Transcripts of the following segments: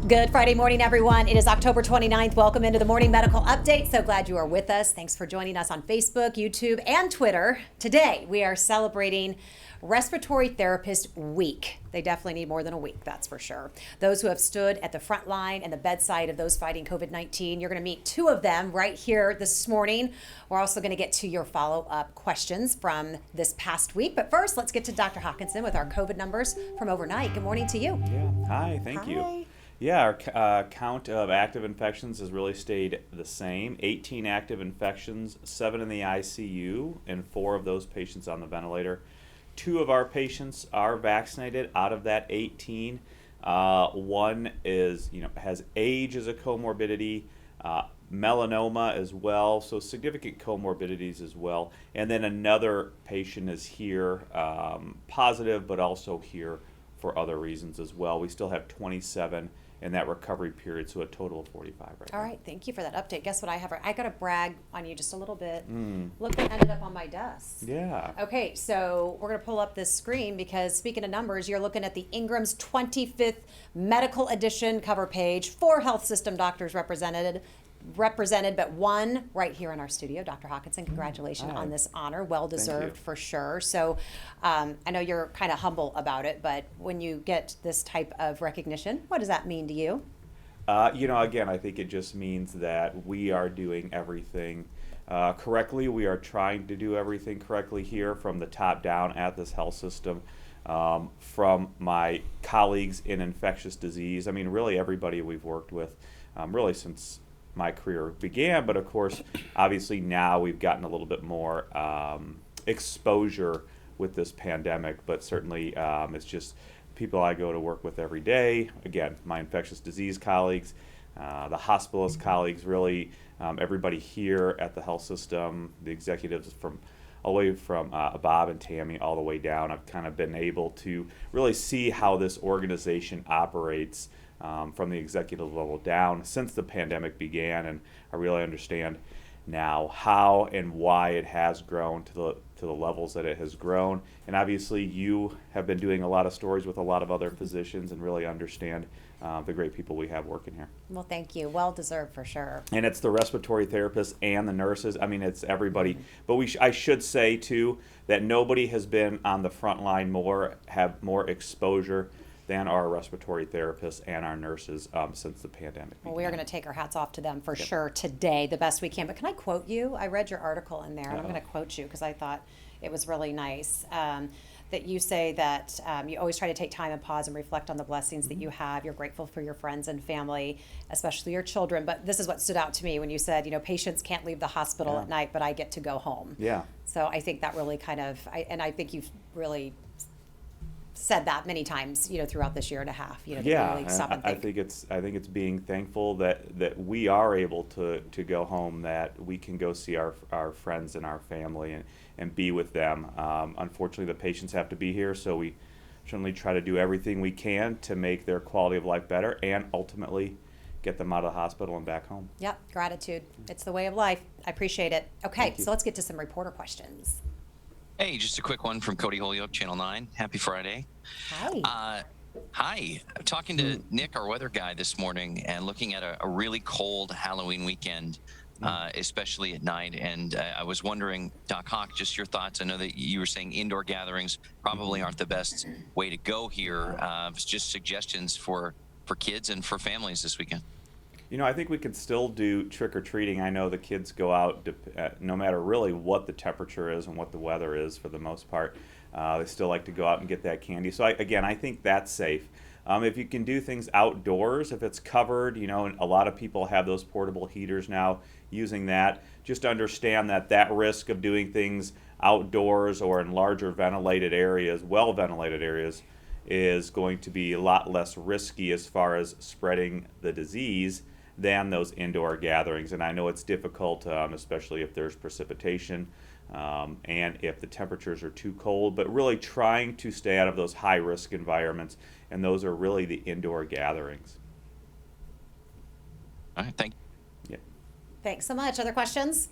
Good Friday morning, everyone. It is October 29th. Welcome into the Morning Medical Update. So glad you are with us. Thanks for joining us on Facebook, YouTube, and Twitter. Today, we are celebrating Respiratory Therapist Week. They definitely need more than a week, that's for sure. Those who have stood at the front line and the bedside of those fighting COVID-19, you're going to meet two of them right here this morning. We're also going to get to your follow-up questions from this past week. But first, let's get to Dr. Hawkinson with our COVID numbers from overnight. Good morning to you. Yeah, hi, thank you. Yeah, our count of active infections has really stayed the same. 18 active infections, 7 in the ICU, and 4 of those patients on the ventilator. 2 of our patients are vaccinated out of that 18. One is, has age as a comorbidity, melanoma as well, so significant comorbidities as well. And then another patient is here positive, but also here for other reasons as well. We still have 27 in that recovery period, so a total of 45 right now. All right, thank you for that update. Guess what I have? I got to brag on you just a little bit. Look what ended up on my desk. Yeah. Okay, so we're going to pull up this screen because speaking of numbers, you're looking at the Ingram's 25th Medical Edition cover page. 4 health system doctors represented, but one right here in our studio. Dr. Hawkinson, congratulations on this honor. Well deserved for sure. So I know you're kind of humble about it, but when you get this type of recognition, what does that mean to you? Again, I think it just means that we are doing everything correctly. We are trying to do everything correctly here from the top down at this health system. From my colleagues in infectious disease, I mean, really everybody we've worked with, really since my career began, but of course, obviously now we've gotten a little bit more exposure with this pandemic, but certainly it's just people I go to work with every day. Again, my infectious disease colleagues, the hospitalist colleagues, really everybody here at the health system, the executives from all the way from Bob and Tammy all the way down. I've kind of been able to really see how this organization operates from the executive level down since the pandemic began, and I really understand now how and why it has grown to the levels that it has grown. And obviously you have been doing a lot of stories with a lot of other physicians and really understand the great people we have working here. Well, thank you. Well deserved for sure. And it's the respiratory therapists and the nurses. I mean, it's everybody. But I should say too that nobody has been on the front line have more exposure than our respiratory therapists and our nurses since the pandemic began. Well, we are going to take our hats off to them for sure today, the best we can. But can I quote you? I read your article in there, and I'm going to quote you because I thought it was really nice. That you say that you always try to take time and pause and reflect on the blessings that you have. You're grateful for your friends and family, especially your children. But this is what stood out to me when you said, patients can't leave the hospital at night, but I get to go home. Yeah. So I think that really I think you've really said that many times, throughout this year and a half. Yeah, really stop and think. I think it's being thankful that we are able to go home, that we can go see our friends and our family and be with them. Unfortunately, the patients have to be here, so we certainly try to do everything we can to make their quality of life better and ultimately get them out of the hospital and back home. Yep, gratitude. It's the way of life. I appreciate it. Okay, so let's get to some reporter questions. Hey, just a quick one from Cody Holyoke, Channel 9. Happy Friday. Hi. Hi. I'm talking to Nick, our weather guy, this morning, and looking at a really cold Halloween weekend, especially at night. And I was wondering, Doc Hawk, just your thoughts. I know that you were saying indoor gatherings probably aren't the best way to go here. Just suggestions for kids and for families this weekend. I think we can still do trick-or-treating. I know the kids go out no matter really what the temperature is and what the weather is for the most part. They still like to go out and get that candy. So I think that's safe. If you can do things outdoors, if it's covered, and a lot of people have those portable heaters now, using that, just understand that risk of doing things outdoors or in larger ventilated areas, well-ventilated areas, is going to be a lot less risky as far as spreading the disease than those indoor gatherings. And I know it's difficult, especially if there's precipitation and if the temperatures are too cold, but really trying to stay out of those high-risk environments, and those are really the indoor gatherings. All right, thank you. Yeah. Thanks so much. Other questions?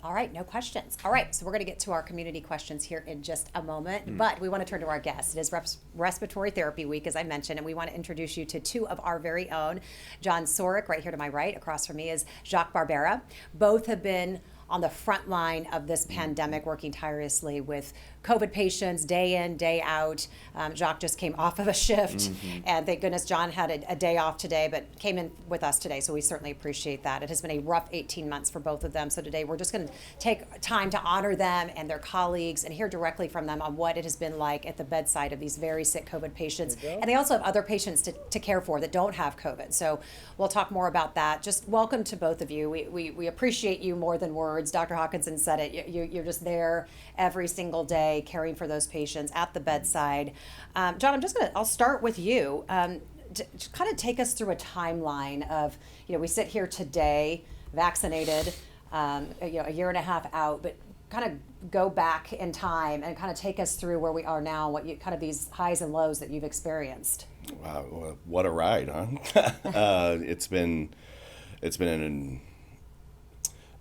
All right, no questions. All right, so we're going to get to our community questions here in just a moment, but we want to turn to our guests. It is Respiratory Therapy Week, as I mentioned, and we want to introduce you to two of our very own. John Sorrick, right here to my right, across from me is Jacques Barbera. Both have been on the front line of this pandemic, working tirelessly with COVID patients day in, day out. Jacques just came off of a shift, and thank goodness John had a day off today, but came in with us today, so we certainly appreciate that. It has been a rough 18 months for both of them, so today we're just going to take time to honor them and their colleagues and hear directly from them on what it has been like at the bedside of these very sick COVID patients. And they also have other patients to care for that don't have COVID, so we'll talk more about that. Just welcome to both of you. We appreciate you more than words. Dr. Hawkinson said it. You're just there every single day caring for those patients at the bedside. John, I'll start with you. To kind of take us through a timeline of, we sit here today, vaccinated, a year and a half out, but kind of go back in time and kind of take us through where we are now, kind of these highs and lows that you've experienced. Wow, what a ride, huh? It's been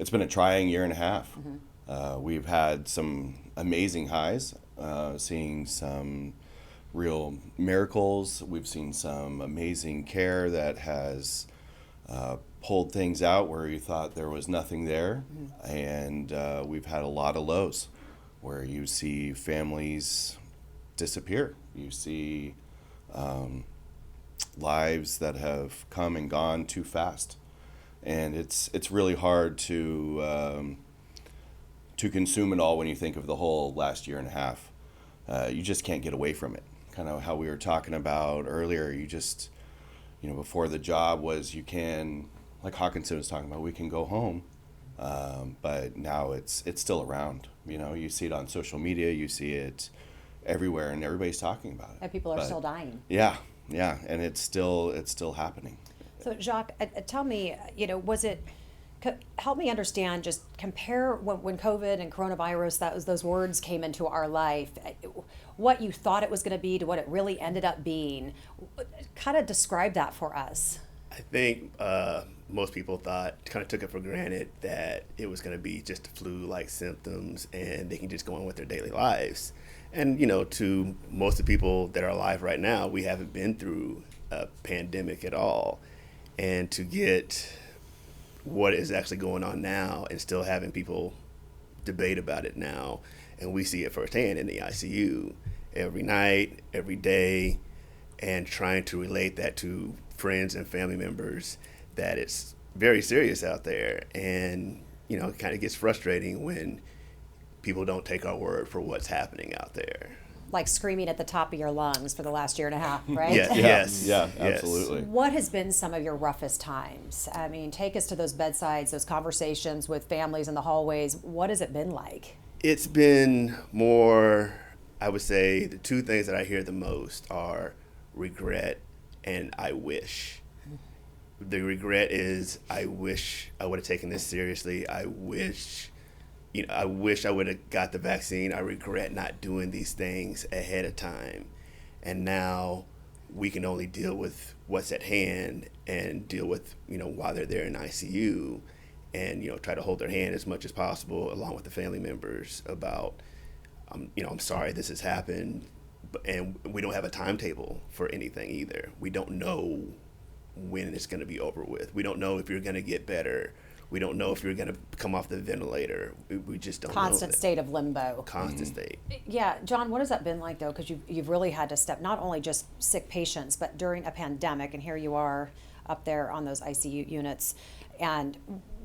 a trying year and a half. We've had some amazing highs, seeing some real miracles. We've seen some amazing care that has pulled things out where you thought there was nothing there. And we've had a lot of lows where you see families disappear. You see lives that have come and gone too fast. And it's really hard to consume it all when you think of the whole last year and a half. You just can't get away from it. Kind of how we were talking about earlier. You just, before the job was, you can, like Hawkinson was talking about, we can go home, but now it's still around. You see it on social media, you see it everywhere, and everybody's talking about it. And people are still dying. Yeah, and it's still happening. So Jacques, tell me, help me understand, just compare when COVID and coronavirus, those words came into our life, what you thought it was going to be to what it really ended up being. Kind of describe that for us. I think most people kind of took it for granted that it was going to be just flu-like symptoms and they can just go on with their daily lives. And, to most of the people that are alive right now, we haven't been through a pandemic at all. And to get what is actually going on now and still having people debate about it now, and we see it firsthand in the ICU every night, every day, and trying to relate that to friends and family members that it's very serious out there. And, it kind of gets frustrating when people don't take our word for what's happening out there. Like screaming at the top of your lungs for the last year and a half, right? Yes, absolutely. What has been some of your roughest times? I mean, take us to those bedsides, those conversations with families in the hallways. What has it been like? It's been more, I would say, the two things that I hear the most are regret and I wish. The regret is, I wish I would have taken this seriously. I wish I would have got the vaccine. I regret not doing these things ahead of time. And now we can only deal with what's at hand and deal with, while they're there in ICU and, try to hold their hand as much as possible along with the family members about, I'm sorry this has happened. And we don't have a timetable for anything either. We don't know when it's going to be over with. We don't know if you're going to get better. We don't know if you're going to come off the ventilator. We just don't know. Constant state of limbo. Constant state. Yeah, John, what has that been like, though? Because you've really had to step, not only just sick patients, but during a pandemic, and here you are up there on those ICU units. And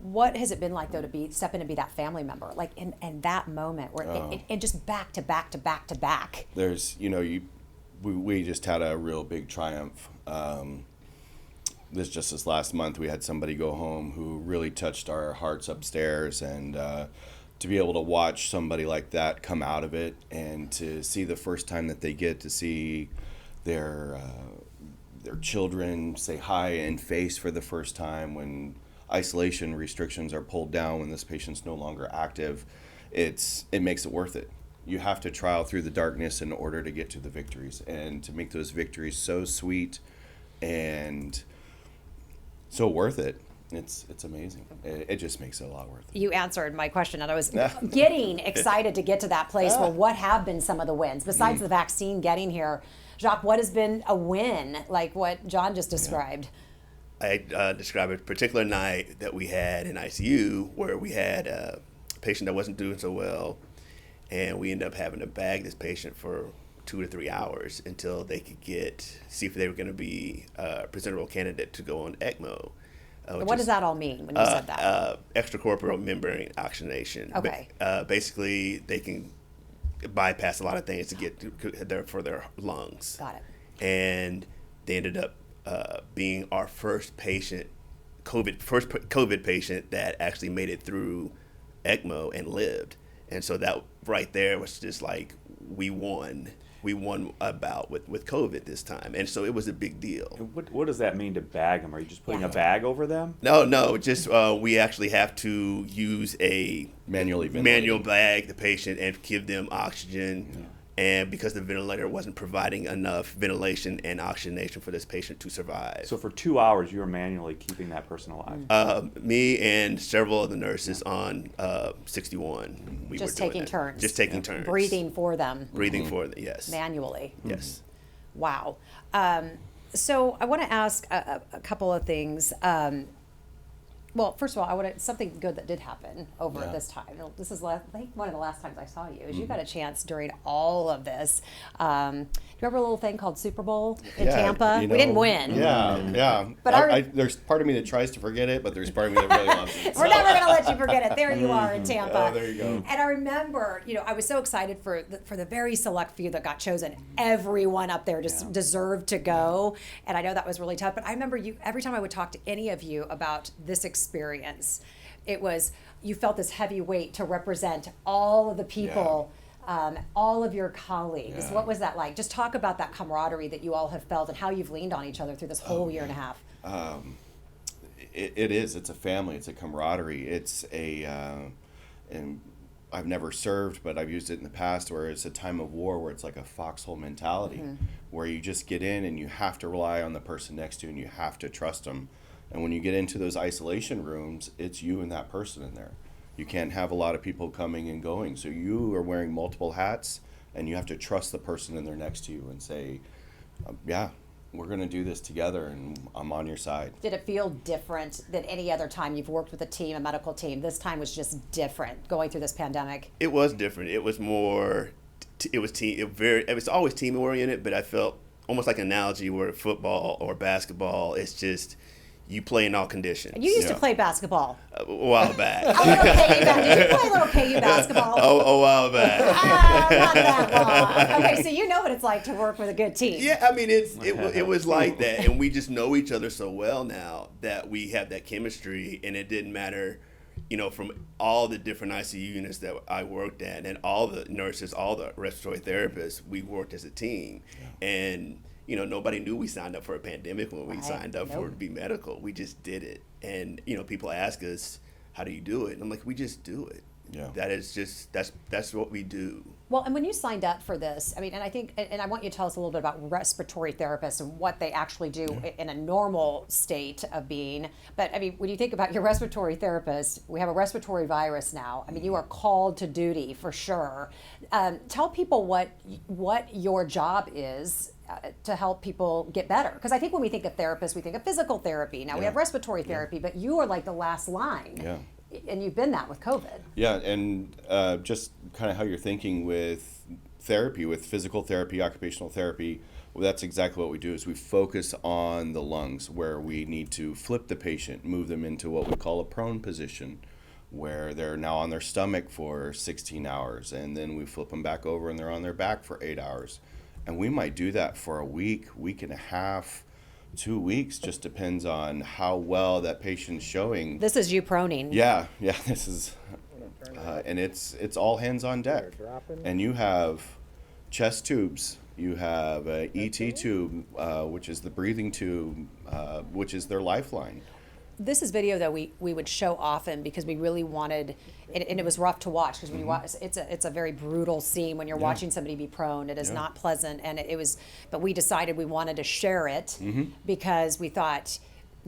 what has it been like, though, to step in and be that family member, like in that moment where and just back to back to back to back? There's, we just had a real big triumph. This last month, we had somebody go home who really touched our hearts upstairs, and to be able to watch somebody like that come out of it, and to see the first time that they get to see their children say hi and face for the first time, when isolation restrictions are pulled down, when this patient's no longer active, it makes it worth it. You have to trial through the darkness in order to get to the victories, and to make those victories so sweet and so worth it. It's amazing. It just makes it a lot worth it. You answered my question, and I was getting excited to get to that place where what have been some of the wins besides the vaccine getting here. Jacques, what has been a win like what John just described? I described a particular night that we had in ICU where we had a patient that wasn't doing so well, and we ended up having to bag this patient for 2 to 3 hours until they could see if they were going to be a presentable candidate to go on ECMO. What does that all mean when you said that? Extracorporeal membrane oxygenation. Okay. Basically, they can bypass a lot of things to get there for their lungs. Got it. And they ended up being our first COVID patient that actually made it through ECMO and lived. And so that right there was just like, we won a bout with COVID this time. And so it was a big deal. What does that mean to bag them? Are you just putting a bag over them? No, just we actually have to use a manual bag the patient and give them oxygen. Yeah. And because the ventilator wasn't providing enough ventilation and oxygenation for this patient to survive. So for 2 hours, you were manually keeping that person alive? Me and several of the nurses on 61. We just were doing taking that. turns. Just taking turns. Breathing for them. Breathing for them, yes. Manually. Yes. Wow. So I want to ask a couple of things. Well, first of all, something good that did happen over this time. This is, I think, one of the last times I saw you. Is you got a chance during all of this. Do you remember a little thing called Super Bowl in Tampa? We didn't win. Yeah. But there's part of me that tries to forget it, but there's part of me that really loves it. We're never going to let you forget it. There you are in Tampa. Oh, there you go. And I remember, I was so excited for the very select few that got chosen. Everyone up there just deserved to go. And I know that was really tough. But I remember every time I would talk to any of you about this experience, it was you felt this heavy weight to represent all of the people, all of your colleagues. What was that like? Just talk about that camaraderie that you all have felt and how you've leaned on each other through this whole year and a half. It's a family, it's a camaraderie, it's and I've never served, but I've used it in the past where it's a time of war where it's like a foxhole mentality, where you just get in and you have to rely on the person next to you and you have to trust them. And when you get into those isolation rooms, it's you and that person in there. You can't have a lot of people coming and going. So you are wearing multiple hats and you have to trust the person in there next to you and say, we're going to do this together and I'm on your side. Did it feel different than any other time you've worked with a medical team? This time was just different going through this pandemic. It was different. It was more, it was always team oriented, but I felt almost like an analogy where football or basketball, it's just, you play in all conditions. You used to play basketball. A while back. Did you play a little KU basketball? A while back. Not that long. Okay, so you know what it's like to work with a good team. Yeah, I mean, it was like that. And we just know each other so well now that we have that chemistry. And it didn't matter, from all the different ICU units that I worked at and all the nurses, all the respiratory therapists, we worked as a team. Yeah. And nobody knew we signed up for a pandemic when we signed up for it to be medical. We just did it. And, people ask us, how do you do it? And I'm like, we just do it. Yeah. That is just, that's what we do. Well, and when you signed up for this, and I think, and I want you to tell us a little bit about respiratory therapists and what they actually do in a normal state of being. But when you think about your respiratory therapist, we have a respiratory virus now. You are called to duty for sure. Tell people what your job is to help people get better. Because I think when we think of therapists, we think of physical therapy. Now we have respiratory therapy, but you are like the last line. Yeah. And you've been that with COVID. Yeah, and just kind of how you're thinking with therapy, with physical therapy, occupational therapy, well, that's exactly what we do is we focus on the lungs where we need to flip the patient, move them into what we call a prone position, where they're now on their stomach for 16 hours, and then we flip them back over and they're on their back for 8 hours. And we might do that for a week and a half, 2 weeks, just depends on how well that patient's showing. This is you proning. Yeah, this is, and it's all hands on deck. And you have chest tubes, you have a ET tube, which is the breathing tube, which is their lifeline. This is video that we would show often because we really wanted, and it was rough to watch because when you watch, it's a very brutal scene when you're watching somebody be prone. It is not pleasant, and it was. But we decided we wanted to share it because we thought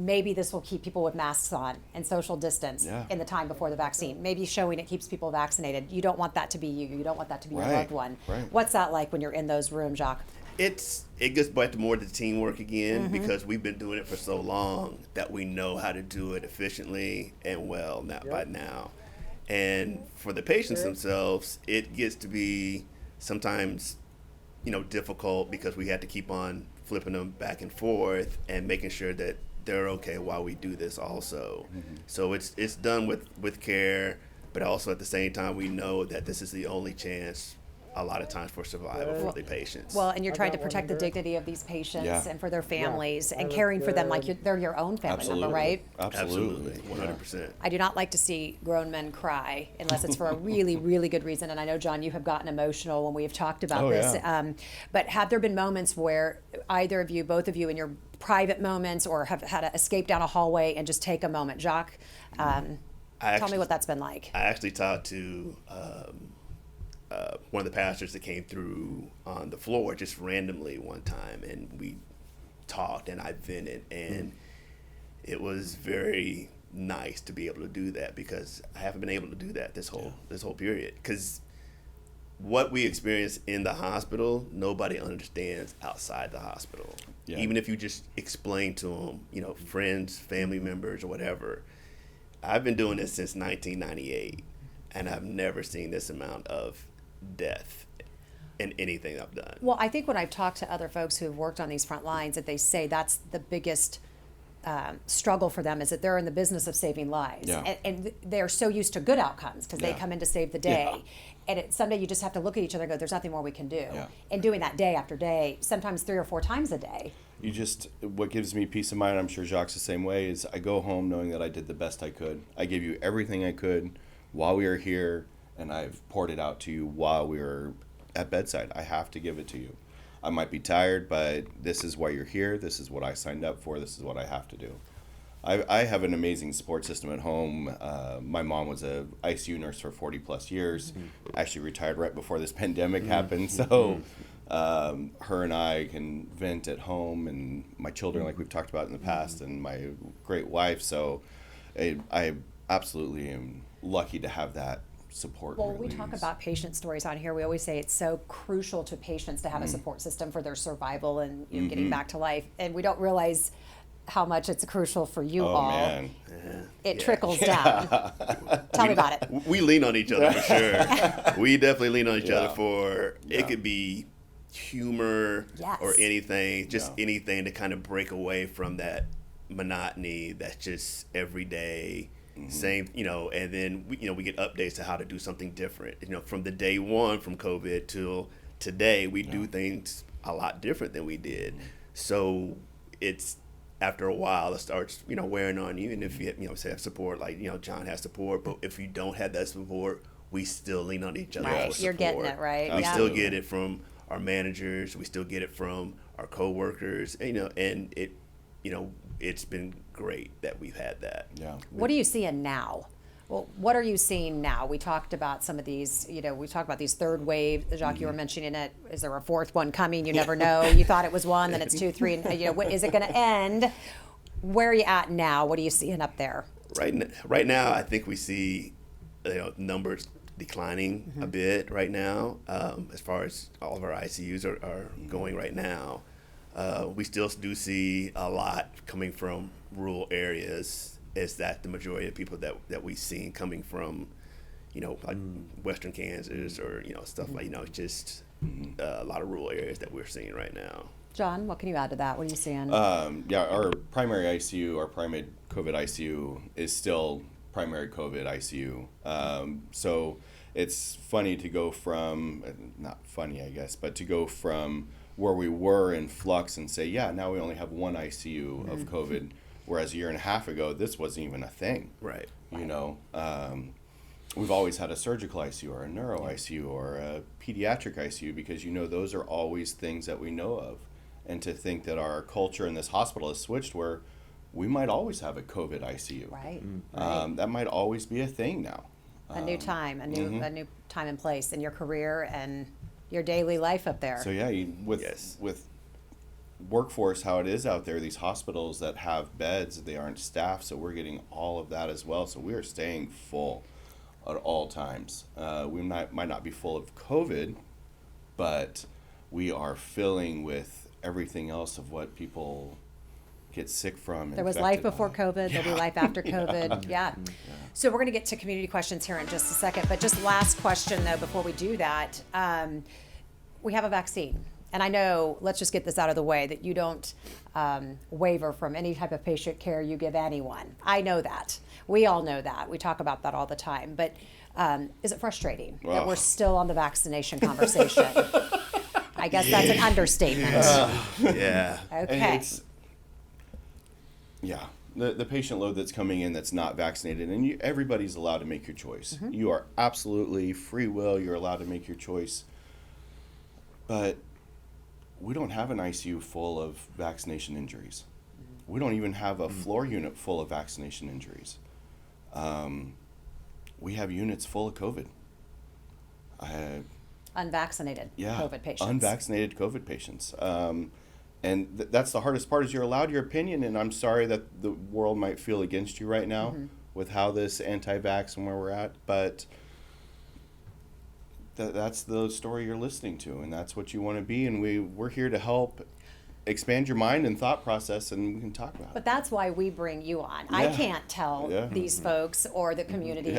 maybe this will keep people with masks on and social distance in the time before the vaccine. Maybe showing it keeps people vaccinated. You don't want that to be you. You don't want that to be your loved one. What's that like when you're in those rooms, Jacques? It gets back to more the teamwork again, because we've been doing it for so long that we know how to do it efficiently and well by now. And for the patients themselves, it gets to be sometimes, difficult, because we had to keep on flipping them back and forth and making sure that they're okay while we do this also. So it's done with care, but also at the same time we know that this is the only chance a lot of times for survival for the patients. Well, and you're trying to protect the dignity of these patients and for their families and caring for them like they're your own family member, right? Absolutely. 100%. I do not like to see grown men cry unless it's for a really, really good reason. And I know, John, you have gotten emotional when we have talked about this. But have there been moments where either of you, both of you, in your private moments, or have had to escape down a hallway and just take a moment? Jacques, tell me what that's been like. I actually talked to one of the pastors that came through on the floor just randomly one time, and we talked and I vented, and it was very nice to be able to do that, because I haven't been able to do that this whole period, because what we experience in the hospital, nobody understands outside the hospital. Even if you just explain to them, friends, family members, or whatever. I've been doing this since 1998, and I've never seen this amount of death in anything I've done. Well, I think when I've talked to other folks who have worked on these front lines, that they say that's the biggest struggle for them, is that they're in the business of saving lives, and they're so used to good outcomes because they come in to save the day, and someday you just have to look at each other and go, there's nothing more we can do, and doing that day after day, sometimes 3 or 4 times a day. What gives me peace of mind, I'm sure Jacques the same way, is I go home knowing that I did the best I could. I gave you everything I could while we were here, and I've poured it out to you while we were at bedside. I have to give it to you. I might be tired, but this is why you're here. This is what I signed up for. This is what I have to do. I have an amazing support system at home. My mom was a ICU nurse for 40 plus years. Actually retired right before this pandemic happened. So her and I can vent at home, and my children, like we've talked about in the past, and my great wife. So I absolutely am lucky to have that support. Well, we talk about patient stories on here. We always say it's so crucial to patients to have a support system for their survival and getting back to life. And we don't realize how much it's crucial for you all. Man. It trickles down. Tell me about it. We lean on each other for sure. We definitely lean on each other for, it could be humor or anything, just anything to kind of break away from that monotony that's just every day. Same, and then we get updates to how to do something different. From the day one from COVID till today, we do things a lot different than we did. So it's after a while it starts, wearing on you. And if you have support, like John has support, but if you don't have that support, we still lean on each other. Right, for support. you're getting it right. We still get it from our managers. We still get it from our coworkers. And it, it's been great that we've had that. What are you seeing now? Well, what are you seeing now? We talked about some of these, we talked about these third wave. Jacques, you were mentioning it. Is there a fourth one coming? You never know. You thought it was one, then it's 2, 3, and what is it going to end? Where are you at now? What are you seeing up there? Right now, I think we see numbers declining a bit right now, as far as all of our ICUs are going right now. We still do see a lot coming from rural areas. Is that the majority of people that we've seen coming from, like Western Kansas or, stuff like, just a lot of rural areas that we're seeing right now. John, what can you add to that? What are you seeing? Our primary ICU, our primary COVID ICU is still primary COVID ICU. So it's funny to go from, not funny, I guess, but to go from where we were in flux and say, now we only have one ICU of COVID, whereas a year and a half ago, this wasn't even a thing. Right. We've always had a surgical ICU or a neuro ICU or a pediatric ICU because, those are always things that we know of. And to think that our culture in this hospital has switched where we might always have a COVID ICU. Right. That might always be a thing now. A new time, a new time and place in your career and your daily life up there. So with workforce, how it is out there, these hospitals that have beds, they aren't staffed, so we're getting all of that as well. So we are staying full at all times. We might not be full of COVID, but we are filling with everything else of what people get sick from. There was life before COVID, there'll be life after COVID. Yeah. So we're going to get to community questions here in just a second. But just last question, though, before we do that. We have a vaccine. And I know, let's just get this out of the way, that you don't waver from any type of patient care you give anyone. I know that. We all know that. We talk about that all the time. But is it frustrating that we're still on the vaccination conversation? I guess that's an understatement. Yeah. Okay. Yeah, the patient load that's coming in that's not vaccinated, and everybody's allowed to make your choice. Mm-hmm. You are absolutely free will. You're allowed to make your choice. But we don't have an ICU full of vaccination injuries. We don't even have a floor unit full of vaccination injuries. We have units full of COVID. Unvaccinated COVID patients. Unvaccinated COVID patients. And that's the hardest part, is you're allowed your opinion, and I'm sorry that the world might feel against you right now with how this anti-vax and where we're at, but that's the story you're listening to, and that's what you want to be, and we're here to help expand your mind and thought process, and we can talk about it. But that's why we bring you on. I can't tell these folks or the community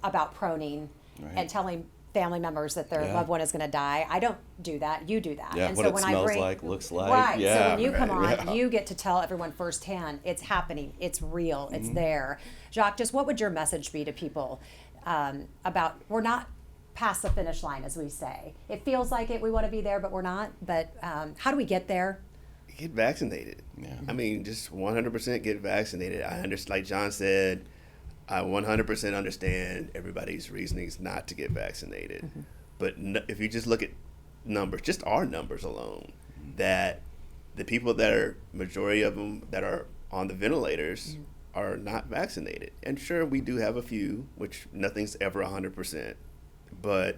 about proning and telling family members that their loved one is going to die. I don't do that. You do that. Yeah, and what so it when smells I bring, like, looks like. Right. Yeah, so when you come on, yeah. you get to tell everyone firsthand, it's happening, it's real, it's there. Jacques, just what would your message be to people about, we're not past the finish line, as we say. It feels like it, we want to be there, but we're not. But how do we get there? Get vaccinated. Yeah. I mean, just 100% get vaccinated. I understand, like John said, I 100% understand everybody's reasonings not to get vaccinated. But if you just look at numbers, just our numbers alone, that the people that are, majority of them that are on the ventilators are not vaccinated. And sure, we do have a few, which nothing's ever 100%. But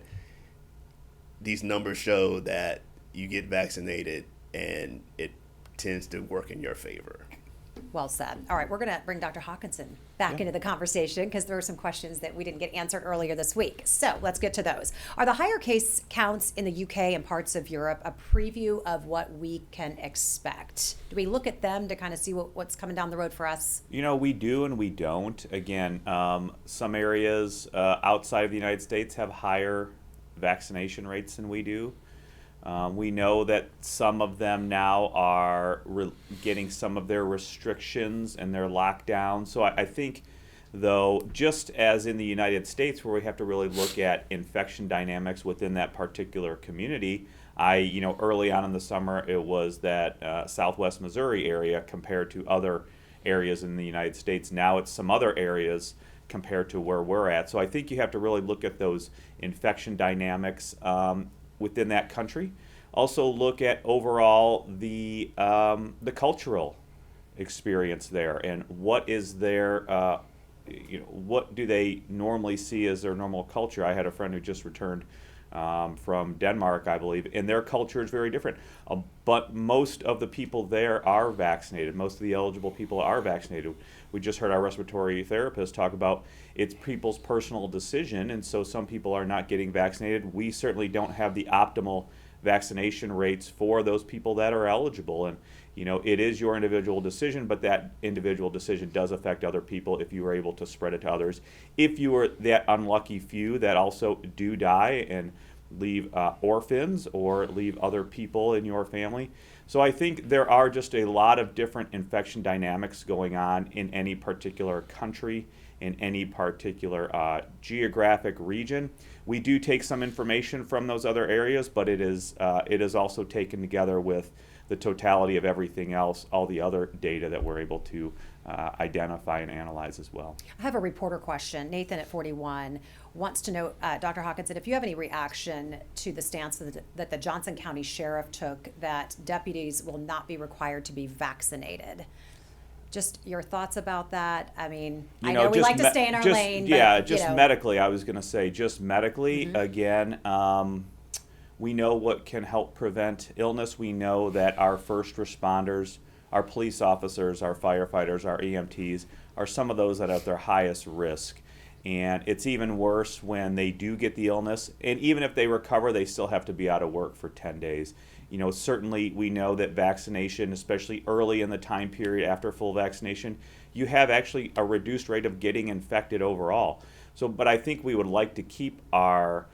these numbers show that you get vaccinated and it tends to work in your favor. Well said. All right, we're going to bring Dr. Hawkinson back into the conversation because there were some questions that we didn't get answered earlier this week. So let's get to those. Are the higher case counts in the UK and parts of Europe a preview of what we can expect? Do we look at them to kind of see what's coming down the road for us? You know, we do and we don't. Again, some areas outside of the United States have higher vaccination rates than we do. We know that some of them now are getting some of their restrictions and their lockdowns. So I think, though, just as in the United States, where we have to really look at infection dynamics within that particular community, early on in the summer, it was that Southwest Missouri area compared to other areas in the United States. Now it's some other areas compared to where we're at. So I think you have to really look at those infection dynamics within that country. Also look at overall the cultural experience there, and what is their what do they normally see as their normal culture. I had a friend who just returned from Denmark, I believe, and their culture is very different. But most of the people there are vaccinated. Most of the eligible people are vaccinated. We just heard our respiratory therapist talk about it's people's personal decision, and so some people are not getting vaccinated. We certainly don't have the optimal vaccination rates for those people that are eligible, and it is your individual decision, but that individual decision does affect other people if you are able to spread it to others. If you are that unlucky few that also do die and leave orphans or leave other people in your family. So I think there are just a lot of different infection dynamics going on in any particular country, in any particular geographic region. We do take some information from those other areas, but it is also taken together with the totality of everything else, all the other data that we're able to identify and analyze as well. I have a reporter question. Nathan at 41 wants to know, Dr. Hawkinson, if you have any reaction to the stance that the Johnson County Sheriff took that deputies will not be required to be vaccinated. Just your thoughts about that? I mean, I know we like to stay in our lane. Yeah, but, medically, I was going to say, just medically, again, We know what can help prevent illness. We know that our first responders, our police officers, our firefighters, our EMTs are some of those that are at their highest risk. And it's even worse when they do get the illness. And even if they recover, they still have to be out of work for 10 days. Certainly we know that vaccination, especially early in the time period after full vaccination, you have actually a reduced rate of getting infected overall. But I think we would like to keep our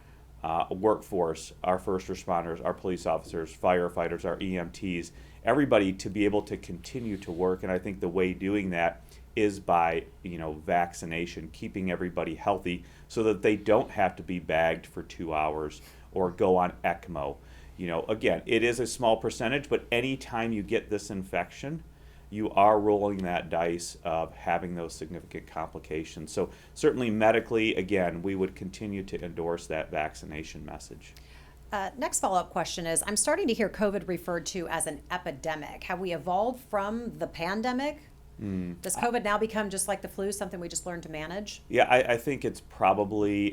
workforce, our first responders, our police officers, firefighters, our EMTs, everybody to be able to continue to work. And I think the way doing that is by vaccination, keeping everybody healthy so that they don't have to be bagged for 2 hours or go on ECMO. Again, it is a small percentage, but anytime you get this infection, you are rolling that dice of having those significant complications. So certainly medically, again, we would continue to endorse that vaccination message. Next follow-up question is, I'm starting to hear COVID referred to as an epidemic. Have we evolved from the pandemic? Does COVID now become just like the flu, something we just learned to manage? Yeah, I think it's probably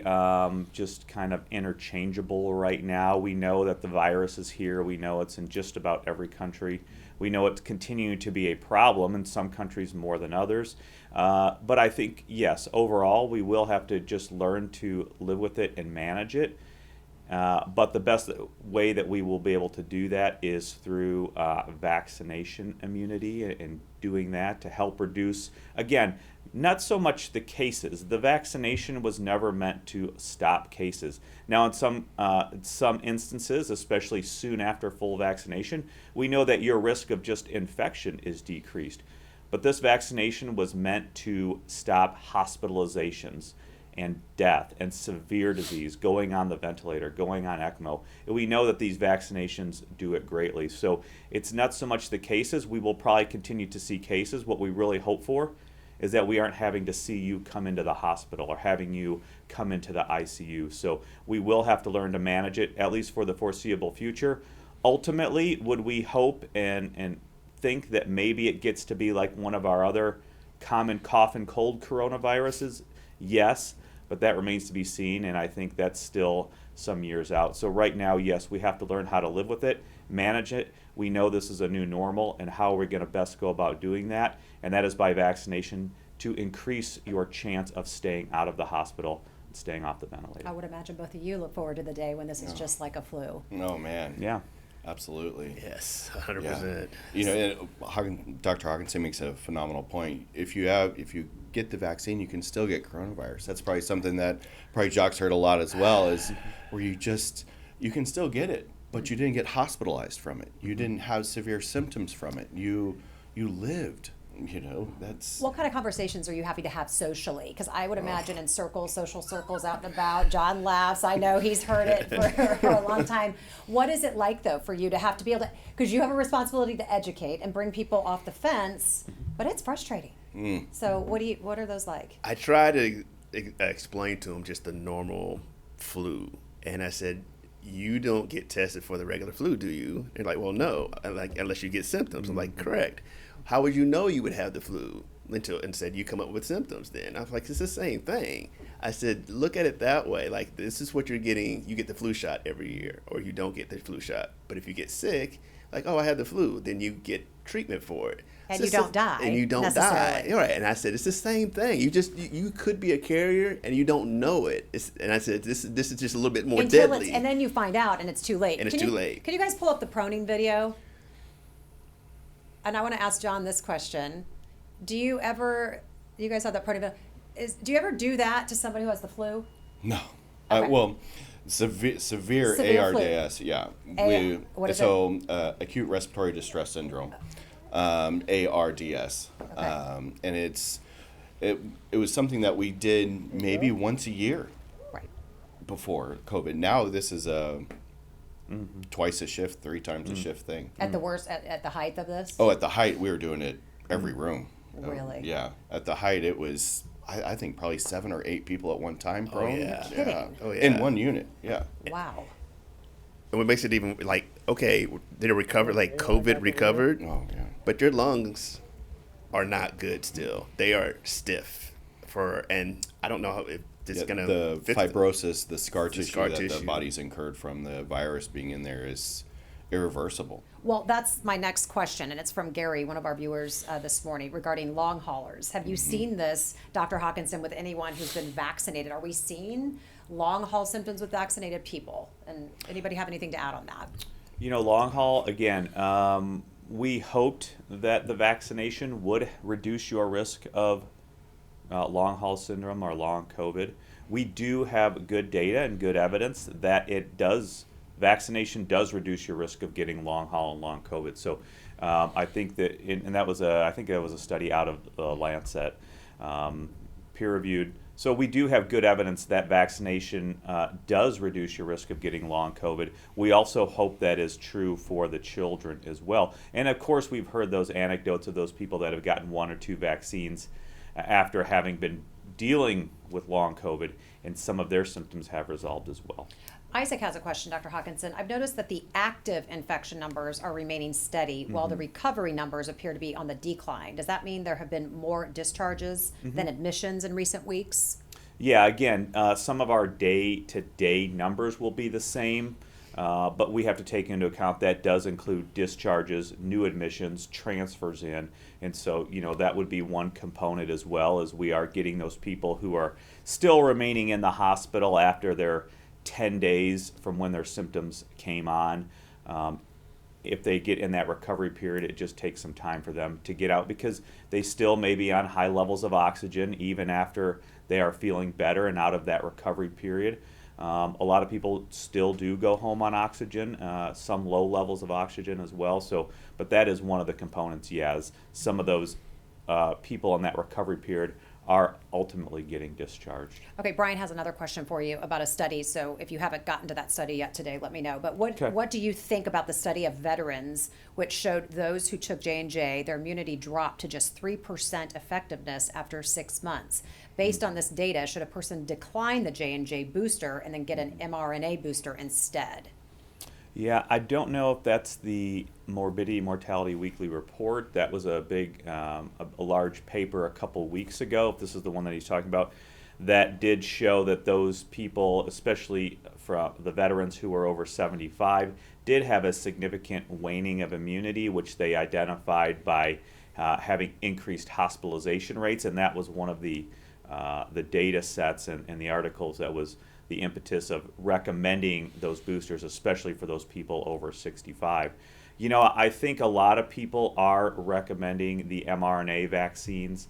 just kind of interchangeable right now. We know that the virus is here. We know it's in just about every country. We know it's continuing to be a problem in some countries more than others. But I think, yes, overall, we will have to just learn to live with it and manage it. But the best way that we will be able to do that is through vaccination immunity and doing that to help reduce, again, not so much the cases. The vaccination was never meant to stop cases. Now, in some instances, especially soon after full vaccination, we know that your risk of just infection is decreased. But this vaccination was meant to stop hospitalizations and death and severe disease, going on the ventilator, going on ECMO. And we know that these vaccinations do it greatly. So it's not so much the cases. We will probably continue to see cases. What we really hope for is that we aren't having to see you come into the hospital or having you come into the ICU. So we will have to learn to manage it, at least for the foreseeable future. Ultimately, would we hope and think that maybe it gets to be like one of our other common cough and cold coronaviruses? Yes. But that remains to be seen, and I think that's still some years out. So right now, yes, we have to learn how to live with it, manage it. We know this is a new normal, and how are we going to best go about doing that? And that is by vaccination to increase your chance of staying out of the hospital and staying off the ventilator. I would imagine both of you look forward to the day when this is just like a flu. Oh, man. Yeah. Absolutely. Yes, 100%. And Dr. Hawkinson makes a phenomenal point. If you get the vaccine, you can still get coronavirus. That's probably something that Jacques heard a lot as well, is where you can still get it, but you didn't get hospitalized from it. You didn't have severe symptoms from it. You lived. That's... What kind of conversations are you happy to have socially? Because I would imagine in social circles out and about, John laughs. I know he's heard it for a long time. What is it like, though, for you to have to be able to, because you have a responsibility to educate and bring people off the fence, but it's frustrating. So what are those like? I try to explain to them just the normal flu. And I said, you don't get tested for the regular flu, do you? They're like, well, no, unless you get symptoms. I'm like, correct. How would you know you would have the flu? And said, you come up with symptoms then. I was like, it's the same thing. I said, look at it that way. Like, this is what you're getting. You get the flu shot every year, or you don't get the flu shot. But if you get sick, like, oh, I had the flu, then you get treatment for it. And you don't die. And you don't die. Right. And I said, it's the same thing. You could be a carrier and you don't know it. And I said, this is just a little bit more deadly. And then you find out and it's too late. And it's too late. Can you guys pull up the proning video? And I want to ask John this question. Do you guys have that proning video? Do you ever do that to somebody who has the flu? No. Okay. Severe ARDS, flu. yeah. What is it? Acute respiratory distress syndrome, ARDS. Okay. And it was something that we did maybe once a year before COVID. Now this is a twice a shift, 3 times a shift thing. At the worst, at the height of this? Oh, at the height, we were doing it every room. Really? Yeah. At the height, it was, I think, probably 7 or 8 people at one time prone. Oh, yeah. Kidding. Oh, yeah. In one unit, yeah. Wow. And what makes it even, like, okay, did it recover, like COVID recovered? Oh, yeah. But your lungs are not good still. They are stiff. And I don't know just going to the fibrosis, the scar tissue that tissue. the body's incurred from the virus being in there is irreversible. Well, that's my next question, and it's from Gary, one of our viewers this morning, regarding long haulers. Have you seen this, Dr. Hawkinson, with anyone who's been vaccinated? Are we seeing long haul symptoms with vaccinated people? And anybody have anything to add on that? Long haul, again, we hoped that the vaccination would reduce your risk of long haul syndrome or long COVID. We do have good data and good evidence that vaccination does reduce your risk of getting long haul and long COVID. So I think that, and that was a study out of the Lancet, peer reviewed. So we do have good evidence that vaccination does reduce your risk of getting long COVID. We also hope that is true for the children as well. And of course, we've heard those anecdotes of those people that have gotten 1 or 2 vaccines after having been dealing with long COVID, and some of their symptoms have resolved as well. Isaac has a question, Dr. Hawkinson. I've noticed that the active infection numbers are remaining steady while the recovery numbers appear to be on the decline. Does that mean there have been more discharges than admissions in recent weeks? Yeah, again, some of our day-to-day numbers will be the same, but we have to take into account that does include discharges, new admissions, transfers in, and so that would be one component as well, as we are getting those people who are still remaining in the hospital after their 10 days from when their symptoms came on. If they get in that recovery period, it just takes some time for them to get out because they still may be on high levels of oxygen even after they are feeling better and out of that recovery period. A lot of people still do go home on oxygen, some low levels of oxygen as well. But that is one of the components, yes. Some of those people in that recovery period are ultimately getting discharged. Okay, Brian has another question for you about a study. So if you haven't gotten to that study yet today, let me know. But what do you think about the study of veterans, which showed those who took J&J, their immunity dropped to just 3% effectiveness after 6 months? Based on this data, should a person decline the J&J booster and then get an mRNA booster instead? Yeah, I don't know if that's the Morbidity Mortality Weekly Report. That was a big, a large paper a couple weeks ago, if this is the one that he's talking about, that did show that those people, especially from the veterans who were over 75, did have a significant waning of immunity, which they identified by having increased hospitalization rates, and that was one of the data sets and the articles that was the impetus of recommending those boosters, especially for those people over 65. I think a lot of people are recommending the mRNA vaccines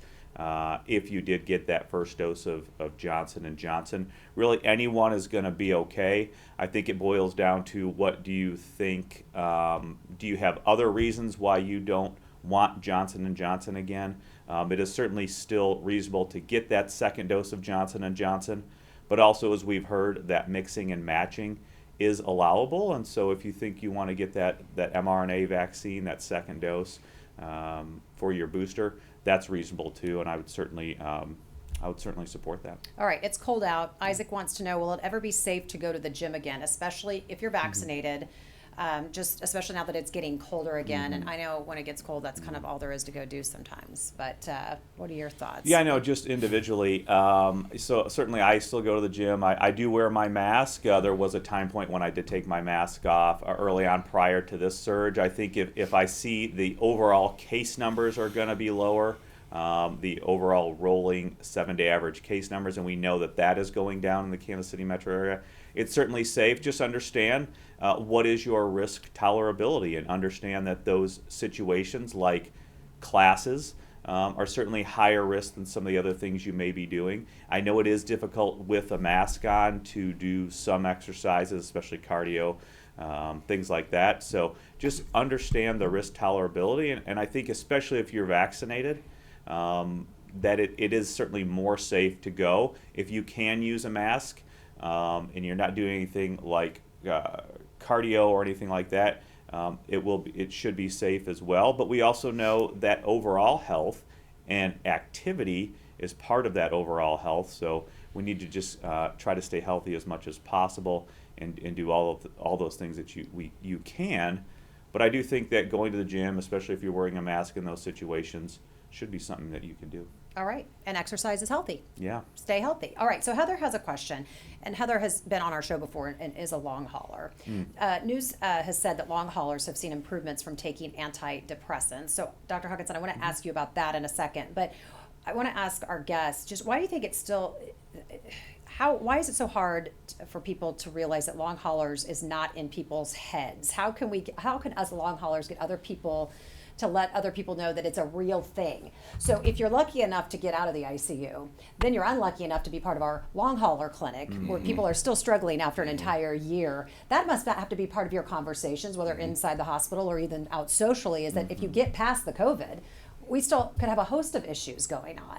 if you did get that first dose of Johnson & Johnson. Really, anyone is going to be okay. I think it boils down to what do you think, do you have other reasons why you don't want Johnson & Johnson again? It is certainly still reasonable to get that second dose of Johnson & Johnson. But also, as we've heard, that mixing and matching is allowable. And so if you think you want to get that mRNA vaccine, that second dose for your booster, that's reasonable too. And I would certainly support that. All right, it's cold out. Isaac wants to know, will it ever be safe to go to the gym again, especially if you're vaccinated? Just especially now that it's getting colder again. And I know when it gets cold, that's kind of all there is to go do sometimes. But what are your thoughts? Yeah, I know, just individually. So certainly I still go to the gym. I do wear my mask. There was a time point when I did take my mask off early on prior to this surge. I think if I see the overall case numbers are going to be lower, the overall rolling 7-day average case numbers, and we know that is going down in the Kansas City metro area, it's certainly safe. Just understand what is your risk tolerability, and understand that those situations like classes are certainly higher risk than some of the other things you may be doing. I know it is difficult with a mask on to do some exercises, especially cardio, things like that. So just understand the risk tolerability, and I think especially if you're vaccinated, that it is certainly more safe to go. If you can use a mask and you're not doing anything like cardio or anything like that, it should be safe as well. But we also know that overall health and activity is part of that overall health. So we need to just try to stay healthy as much as possible and do all those things that you can But I do think that going to the gym, especially if you're wearing a mask in those situations, should be something that you can do. All right. And exercise is healthy. Yeah. Stay healthy. All right. So Heather has a question, and Heather has been on our show before and is a long hauler. News has said that long haulers have seen improvements from taking antidepressants. So Dr. Hawkinson, I want to ask you about that in a second, but I want to ask our guests, just why do you think it's still, why is it so hard for people to realize that long haulers is not in people's heads? How can us long haulers get other people to let other people know that it's a real thing? So if you're lucky enough to get out of the ICU, then you're unlucky enough to be part of our long hauler clinic where people are still struggling after an entire year. That must have to be part of your conversations, whether inside the hospital or even out socially, is that if you get past the COVID, we still could have a host of issues going on.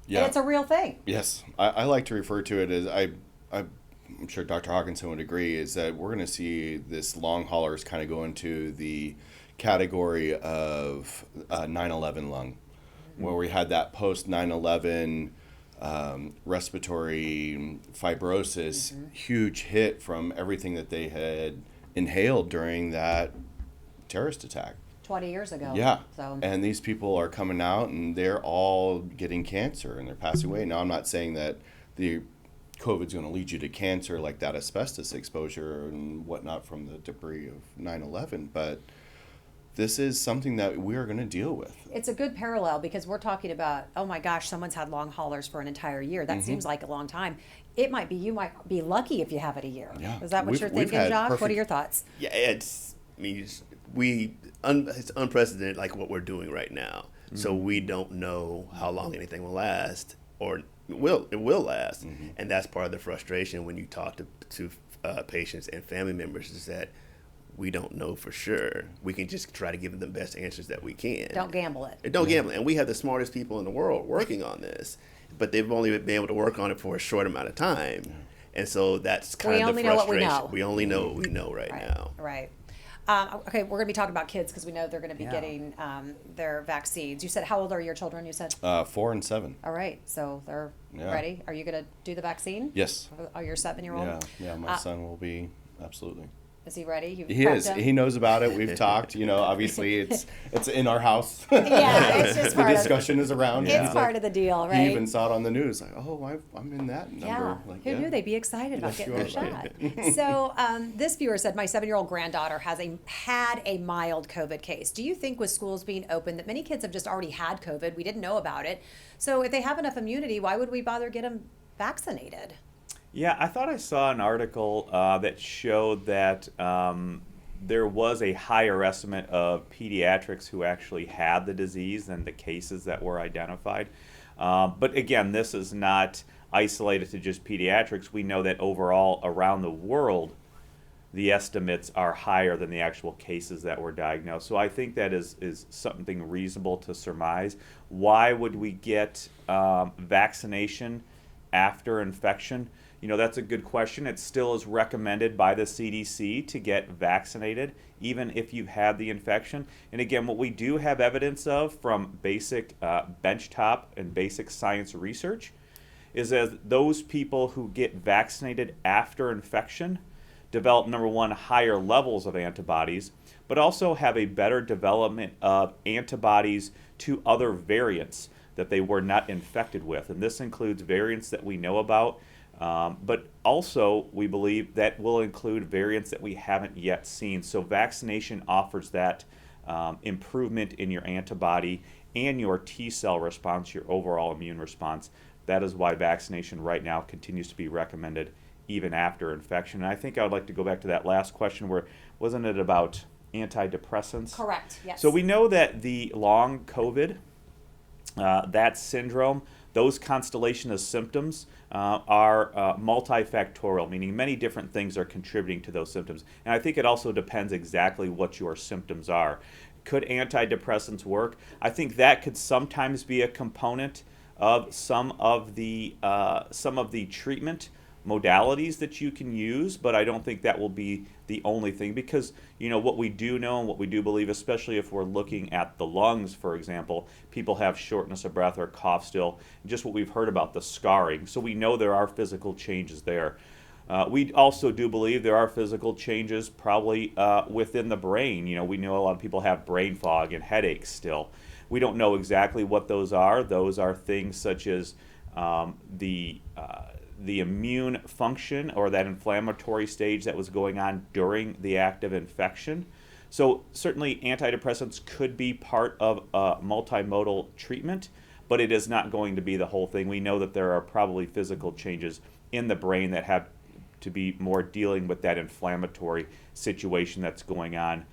Yeah. And it's a real thing. Yes. I like to refer to it as, I'm sure Dr. Hawkinson would agree, is that we're going to see this long haulers kind of go into the category of 9/11 lung, where we had that post 9/11 respiratory fibrosis, huge hit from everything that they had inhaled during that terrorist attack. 20 years ago. Yeah. So. And these people are coming out and they're all getting cancer and they're passing away. Now, I'm not saying that the COVID's going to lead you to cancer like that asbestos exposure and whatnot from the debris of 9/11, but this is something that we are going to deal with. It's a good parallel because we're talking about, oh my gosh, someone's had long haulers for an entire year. That seems like a long time. It might be, you might be lucky if you have it a year. Yeah. Is that what you're thinking, Jacques? What are your thoughts? Yeah, it's unprecedented, like what we're doing right now. So we don't know how long anything will last, or it will last, and that's part of the frustration when you talk to patients and family members, is that we don't know for sure. We can just try to give them the best answers that we can. Don't gamble it. Don't gamble. And we have the smartest people in the world working on this, but they've only been able to work on it for a short amount of time. And so that's kind of the frustration. We only know what we know right now. Right. Okay, we're going to be talking about kids because we know they're going to be getting their vaccines. You said, how old are your children, you said? 4 and 7. All right, so they're ready. Are you going to do the vaccine? Yes. Are your 7-year-old? Yeah, my son will be, absolutely. Is he ready? He is. He knows about it. We've talked. Obviously, it's in our house. Yeah, it's just the discussion is around. It's part of the deal, right? He even saw it on the news. Like, oh, I'm in that number. Yeah. Like, Who knew they'd be excited about getting their shot? Right. So this viewer said, my 7-year-old granddaughter had a mild COVID case. Do you think with schools being open that many kids have just already had COVID? We didn't know about it. So if they have enough immunity, why would we bother get them vaccinated? Yeah, I thought I saw an article that showed that there was a higher estimate of pediatrics who actually had the disease than the cases that were identified. But again, this is not isolated to just pediatrics. We know that overall around the world, the estimates are higher than the actual cases that were diagnosed. So I think that is something reasonable to surmise. Why would we get vaccination after infection? That's a good question. It still is recommended by the CDC to get vaccinated, even if you've had the infection. And again, what we do have evidence of from basic benchtop and basic science research is that those people who get vaccinated after infection develop, number one, higher levels of antibodies, but also have a better development of antibodies to other variants that they were not infected with. And this includes variants that we know about, but also we believe that will include variants that we haven't yet seen. So vaccination offers that improvement in your antibody and your T cell response, your overall immune response. That is why vaccination right now continues to be recommended even after infection. And I think I would like to go back to that last question where, wasn't it about antidepressants? Correct, yes. So we know that the long COVID, that syndrome, those constellation of symptoms are multifactorial, meaning many different things are contributing to those symptoms. And I think it also depends exactly what your symptoms are. Could antidepressants work? I think that could sometimes be a component of some of the treatment modalities that you can use, but I don't think that will be the only thing, because what we do know and what we do believe, especially if we're looking at the lungs, for example, people have shortness of breath or cough still, just what we've heard about the scarring. So we know there are physical changes there. We also do believe there are physical changes probably within the brain. We know a lot of people have brain fog and headaches still. We don't know exactly what those are. Those are things such as the immune function or that inflammatory stage that was going on during the active infection. So certainly antidepressants could be part of a multimodal treatment, but it is not going to be the whole thing. We know that there are probably physical changes in the brain that have to be more dealing with that inflammatory situation that's going on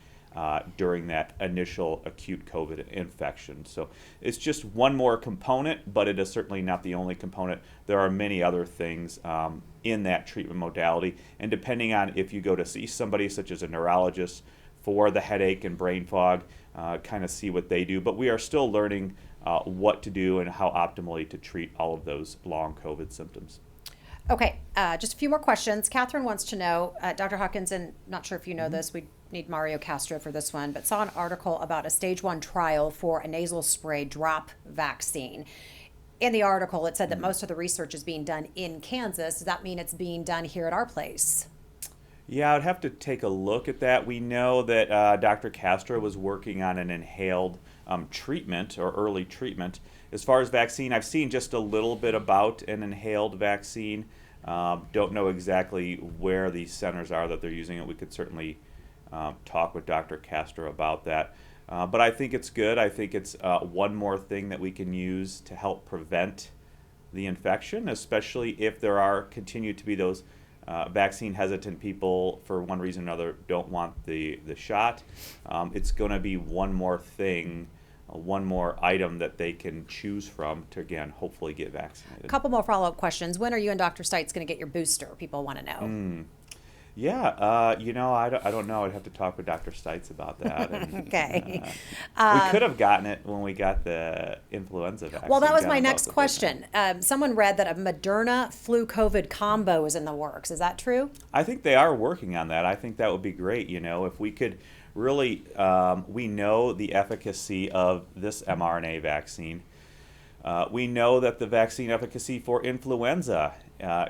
during that initial acute COVID infection. So it's just one more component, but it is certainly not the only component. There are many other things in that treatment modality, and depending on if you go to see somebody such as a neurologist for the headache and brain fog, kind of see what they do. But we are still learning what to do and how optimally to treat all of those long COVID symptoms. Okay, just a few more questions. Catherine wants to know, Dr. Hawkinson, not sure if you know this, we need Mario Castro for this one, but saw an article about a stage 1 trial for a nasal spray drop vaccine. In the article, it said that most of the research is being done in Kansas. Does that mean it's being done here at our place? Yeah, I'd have to take a look at that. We know that Dr. Castro was working on an inhaled treatment or early treatment. As far as vaccine, I've seen just a little bit about an inhaled vaccine. Don't know exactly where these centers are that they're using it. We could certainly talk with Dr. Castro about that. But I think it's good. I think it's one more thing that we can use to help prevent the infection, especially if there are continue to be those vaccine hesitant people for one reason or another don't want the shot. It's going to be one more thing, one more item that they can choose from to, again, hopefully get vaccinated. A couple more follow-up questions. When are you and Dr. Stites going to get your booster? People want to know. Yeah, I don't know. I'd have to talk with Dr. Stites about that. And, Okay. We could have gotten it when we got the influenza vaccine. Well, that was my next question. Someone read that a Moderna flu COVID combo is in the works. Is that true? I think they are working on that. I think that would be great. If we could really, we know the efficacy of this mRNA vaccine. We know that the vaccine efficacy for influenza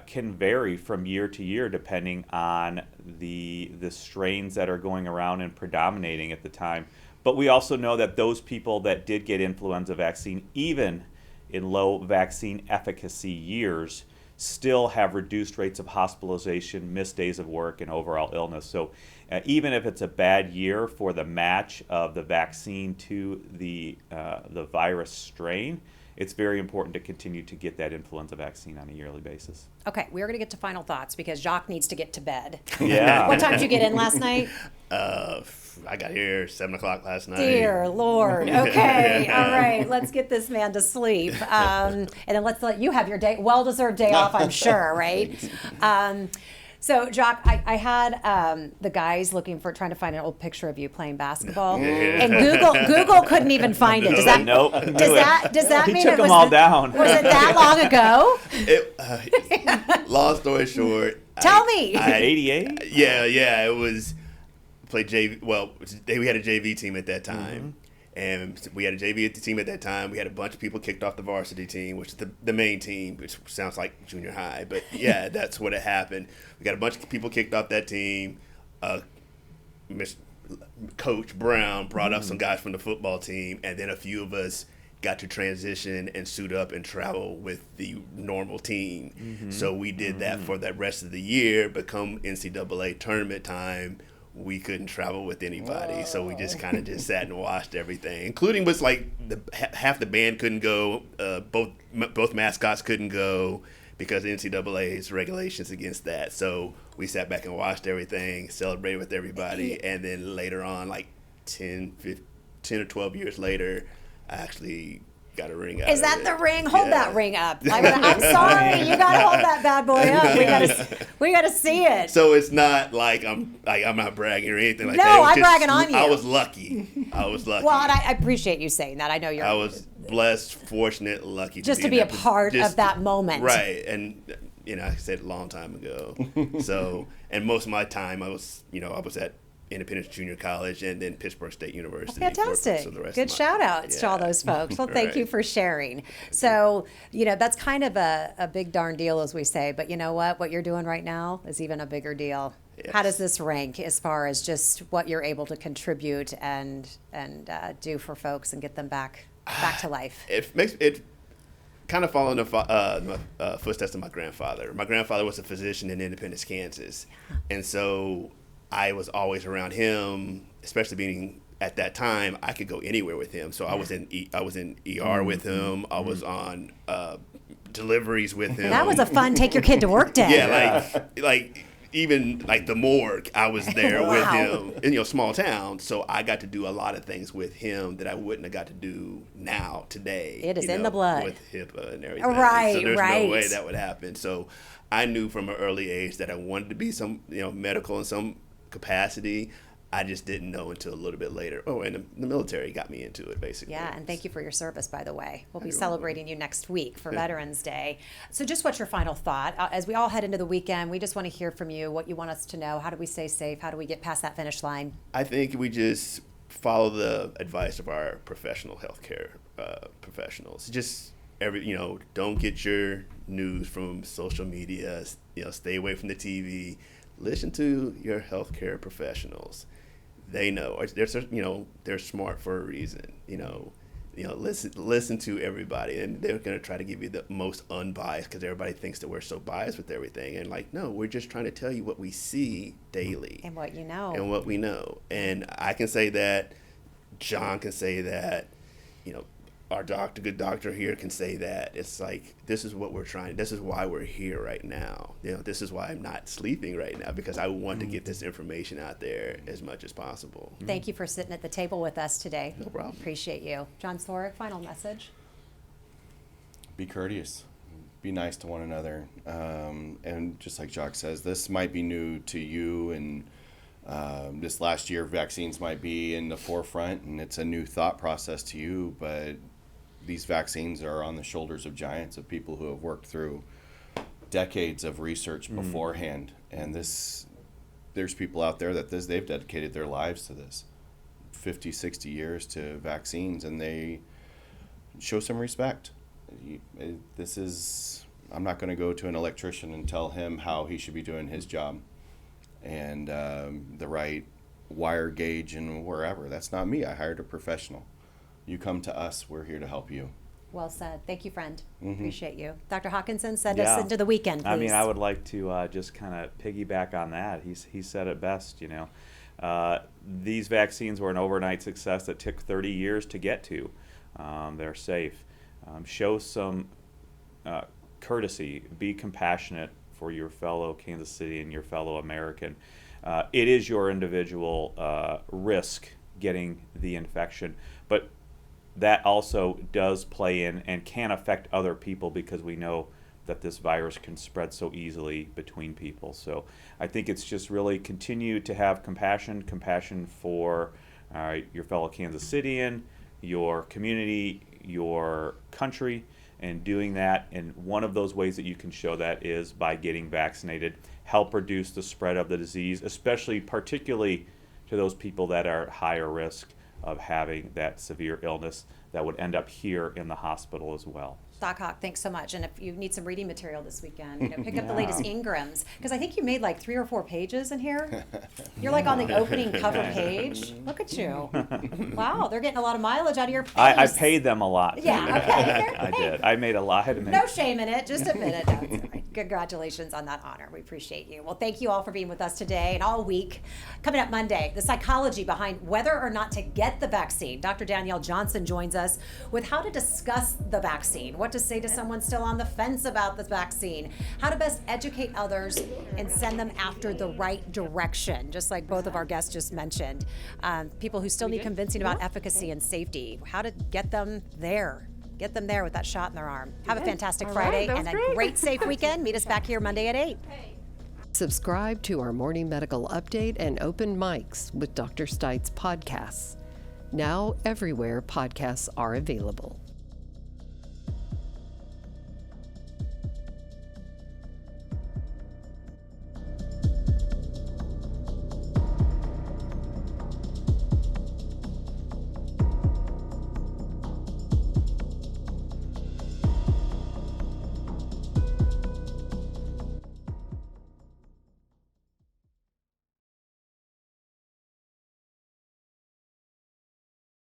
can vary from year to year depending on the strains that are going around and predominating at the time. But we also know that those people that did get influenza vaccine, even in low vaccine efficacy years, still have reduced rates of hospitalization, missed days of work, and overall illness. So even if it's a bad year for the match of the vaccine to the virus strain, it's very important to continue to get that influenza vaccine on a yearly basis. Okay, we're going to get to final thoughts because Jacques needs to get to bed. Yeah. What time did you get in last night? I got here 7 o'clock last night. Dear Lord. Okay, all right. Let's get this man to sleep. And then let's let you have your well-deserved day off, I'm sure, right? So, Jacques, I had the guys trying to find an old picture of you playing basketball, and Google couldn't even find it. Does that does that He mean took it them was all down. Was it that long ago? Long story short. Tell me. 88? Yeah, it was played JV. Well, we had a JV team at that time. And we had a JV team at that time. We had a bunch of people kicked off the varsity team, which is the main team, which sounds like junior high. But, yeah, that's what had happened. We got a bunch of people kicked off that team. Coach Brown brought up some guys from the football team, and then a few of us got to transition and suit up and travel with the normal team. So we did that for the rest of the year. But come NCAA tournament time, we couldn't travel with anybody. Whoa. So we just kind of just sat and watched everything, including was like half the band couldn't go. Both mascots couldn't go because NCAA's regulations against that. So we sat back and watched everything, celebrated with everybody. And then later on, like 10 or 12 years later, I actually got a ring out. Is that the ring? Hold that ring up. I'm sorry, you gotta hold that bad boy up. We gotta see it. So it's not like I'm not bragging or anything like that. No, I'm bragging on you. I was lucky. Well, and I appreciate you saying that. I know I was blessed, fortunate, lucky just to be a part of that moment. Right, and I said a long time ago. So, and most of my time I was at Independence Junior College and then Pittsburgh State University. Fantastic. For the rest Good of my- shout outs to all those folks. Well, thank you for sharing. So, that's kind of a big darn deal, as we say, but you know what you're doing right now is even a bigger deal. Yes. How does this rank as far as just what you're able to contribute and do for folks and get them back to life? It kind of following the footsteps of my grandfather. My grandfather was a physician in Independence, Kansas, and so I was always around him, especially being at that time I could go anywhere with him. So I was in ER with him. I was on deliveries with him. That was a fun take your kid to work day. Yeah, like even like the morgue, I was there with Wow. him in small town. So I got to do a lot of things with him that I wouldn't have got to do today. It is in the blood. With HIPAA and everything. Right, so there's right. no way that would happen. So I knew from an early age that I wanted to be some, medical in some capacity. I just didn't know until a little bit later. Oh, and the military got me into it, basically. Yeah, and thank you for your service, by the way. We'll be celebrating you next week for Veterans Day. So just what's your final thought? As we all head into the weekend, we just want to hear from you what you want us to know. How do we stay safe? How do we get past that finish line? I think we just follow the advice of our professional healthcare professionals. Just don't get your news from social media. Stay away from the TV. Listen to your healthcare professionals. They know. They're smart for a reason. Listen to everybody, and they're going to try to give you the most unbiased, because everybody thinks that we're so biased with everything. And no, we're just trying to tell you what we see daily And what you know. and what we know. And I can say that. John can say that. Our good doctor here can say that. It's like, this is what we're trying. This is why we're here right now. This is why I'm not sleeping right now, because I want to get this information out there as much as possible. Thank you for sitting at the table with us today. No problem. Appreciate you. John Sorrick, final message. Be courteous, be nice to one another, and just like Jacques says, this might be new to you, and this last year vaccines might be in the forefront, and it's a new thought process to you, but these vaccines are on the shoulders of giants, of people who have worked through decades of research beforehand, and there's people out there that they've dedicated their lives to this, 50, 60 years to vaccines, and they show some respect. I'm not going to go to an electrician and tell him how he should be doing his job and the right wire gauge and wherever. That's not me. I hired a professional. You come to us, we're here to help you. Well said. Thank you, friend. Appreciate you. Dr. Hawkinson, send us into the weekend, please. I mean, I would like to just kind of piggyback on that. He said it best, These vaccines were an overnight success that took 30 years to get to. They're safe. Show some courtesy. Be compassionate for your fellow Kansas City and your fellow American. It is your individual risk getting the infection, but that also does play in and can affect other people, because we know that this virus can spread so easily between people. So I think it's just really continue to have compassion for your fellow Kansas Citian, your community, your country, and doing that. And one of those ways that you can show that is by getting vaccinated. Help reduce the spread of the disease, particularly to those people that are at higher risk of having that severe illness that would end up here in the hospital as well. Doc Hawk, thanks so much. And if you need some reading material this weekend, pick up the latest Ingrams, because I think you made like 3 or 4 pages in here. You're like on the opening cover page. Look at you. Wow, they're getting a lot of mileage out of your face. I paid them a lot. Yeah, okay. I did. I made a lot. No shame in it. Just admit it. No, it's all right. Congratulations on that honor. We appreciate you. Well, thank you all for being with us today and all week. Coming up Monday, the psychology behind whether or not to get the vaccine. Dr. Danielle Johnson joins us with how to discuss the vaccine, what to say to someone still on the fence about the vaccine, how to best educate others and send them after the right direction, just like both of our guests just mentioned. People who still need convincing about efficacy and safety, how to get them there. Get them there with that shot in their arm. Have a fantastic Friday and a great safe weekend. Meet us back here Monday at 8. Subscribe to our morning medical update and open mics with Dr. Stites podcasts. Now everywhere podcasts are available.